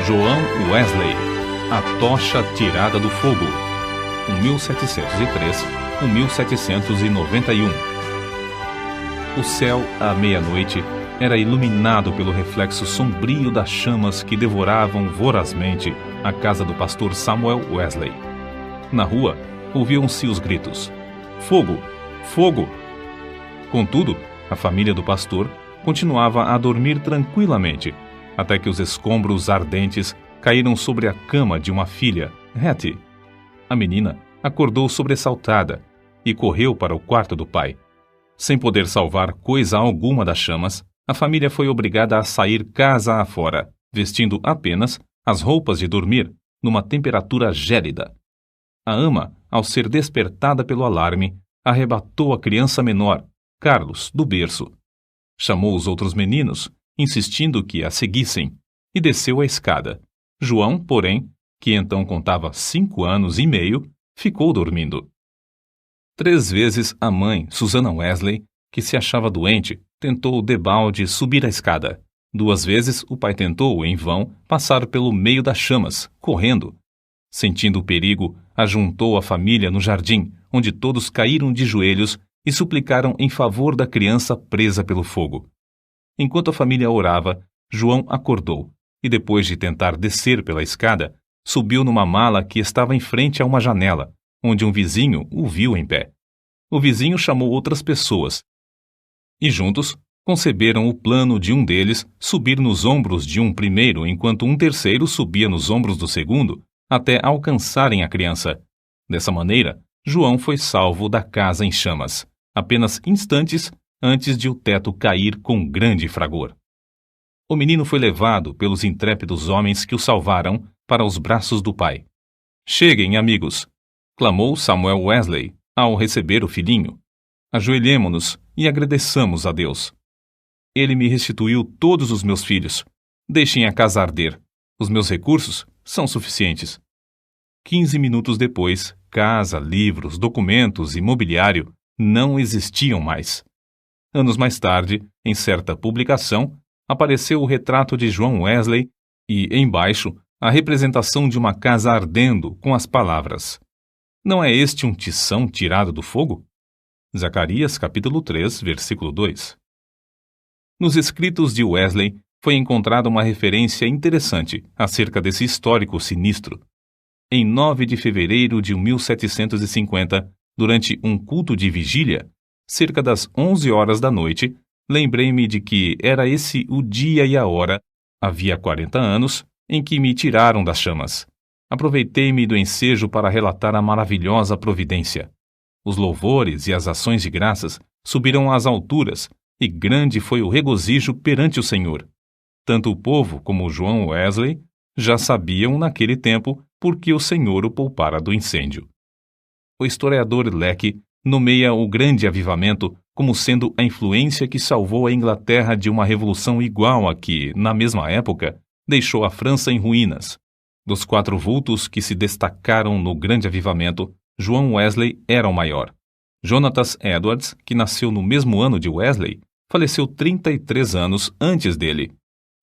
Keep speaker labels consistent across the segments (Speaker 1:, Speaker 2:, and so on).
Speaker 1: João Wesley, A Tocha Tirada do Fogo, 1703-1791. O céu, à meia-noite, era iluminado pelo reflexo sombrio das chamas que devoravam vorazmente a casa do pastor Samuel Wesley. Na rua, ouviam-se os gritos: "Fogo! Fogo!" Contudo, a família do pastor continuava a dormir tranquilamente, até que os escombros ardentes caíram sobre a cama de uma filha, Hattie. A menina acordou sobressaltada e correu para o quarto do pai. Sem poder salvar coisa alguma das chamas, a família foi obrigada a sair casa afora, vestindo apenas as roupas de dormir, numa temperatura gélida. A ama, ao ser despertada pelo alarme, arrebatou a criança menor, Carlos, do berço. Chamou os outros meninos, insistindo que a seguissem, e desceu a escada. João, porém, que então contava 5 anos e meio, ficou dormindo. 3 vezes a mãe, Susana Wesley, que se achava doente, tentou debalde subir a escada. 2 vezes o pai tentou, em vão, passar pelo meio das chamas, correndo. Sentindo o perigo, ajuntou a família no jardim, onde todos caíram de joelhos e suplicaram em favor da criança presa pelo fogo. Enquanto a família orava, João acordou e, depois de tentar descer pela escada, subiu numa mala que estava em frente a uma janela, onde um vizinho o viu em pé. O vizinho chamou outras pessoas e, juntos, conceberam o plano de um deles subir nos ombros de um primeiro, enquanto um terceiro subia nos ombros do segundo, até alcançarem a criança. Dessa maneira, João foi salvo da casa em chamas, apenas instantes antes de o teto cair com grande fragor. O menino foi levado pelos intrépidos homens que o salvaram para os braços do pai. "Cheguem, amigos!" clamou Samuel Wesley ao receber o filhinho. "Ajoelhemo-nos e agradeçamos a Deus. Ele me restituiu todos os meus filhos. Deixem a casa arder. Os meus recursos são suficientes." 15 minutos depois, casa, livros, documentos e mobiliário não existiam mais. Anos mais tarde, em certa publicação, apareceu o retrato de João Wesley e, embaixo, a representação de uma casa ardendo com as palavras: "Não é este um tição tirado do fogo?" Zacarias capítulo 3, versículo 2. Nos escritos de Wesley foi encontrada uma referência interessante acerca desse histórico sinistro. Em 9 de fevereiro de 1750, durante um culto de vigília, cerca das 11 horas da noite, lembrei-me de que era esse o dia e a hora, havia 40 anos, em que me tiraram das chamas. Aproveitei-me do ensejo para relatar a maravilhosa providência. Os louvores e as ações de graças subiram às alturas, e grande foi o regozijo perante o Senhor. Tanto o povo como João Wesley já sabiam naquele tempo por que o Senhor o poupara do incêndio. O historiador Lecky nomeia o Grande Avivamento como sendo a influência que salvou a Inglaterra de uma revolução igual a que, na mesma época, deixou a França em ruínas. Dos 4 vultos que se destacaram no Grande Avivamento, João Wesley era o maior. Jonathan Edwards, que nasceu no mesmo ano de Wesley, faleceu 33 anos antes dele.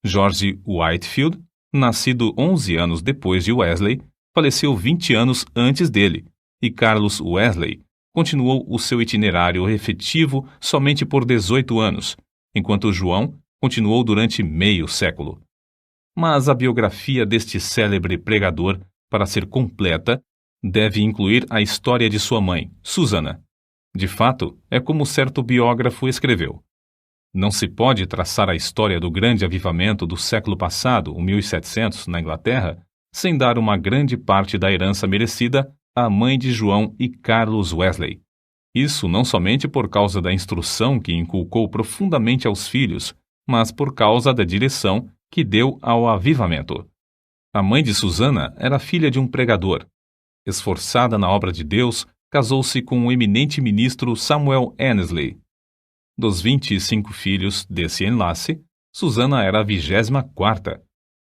Speaker 1: George Whitefield, nascido 11 anos depois de Wesley, faleceu 20 anos antes dele, e Carlos Wesley continuou o seu itinerário efetivo somente por 18 anos, enquanto João continuou durante meio século. Mas a biografia deste célebre pregador, para ser completa, deve incluir a história de sua mãe, Susana. De fato, é como certo biógrafo escreveu: "Não se pode traçar a história do grande avivamento do século passado, o 1700, na Inglaterra, sem dar uma grande parte da herança merecida à mãe de João e Carlos Wesley. Isso não somente por causa da instrução que inculcou profundamente aos filhos, mas por causa da direção que deu ao avivamento. A mãe de Susana era filha de um pregador. Esforçada na obra de Deus, casou-se com o eminente ministro Samuel Annesley. Dos 25 filhos desse enlace, Susana era a 24ª.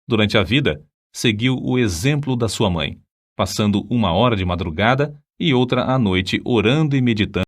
Speaker 1: Durante a vida, seguiu o exemplo da sua mãe, passando 1 hora de madrugada e outra à noite orando e meditando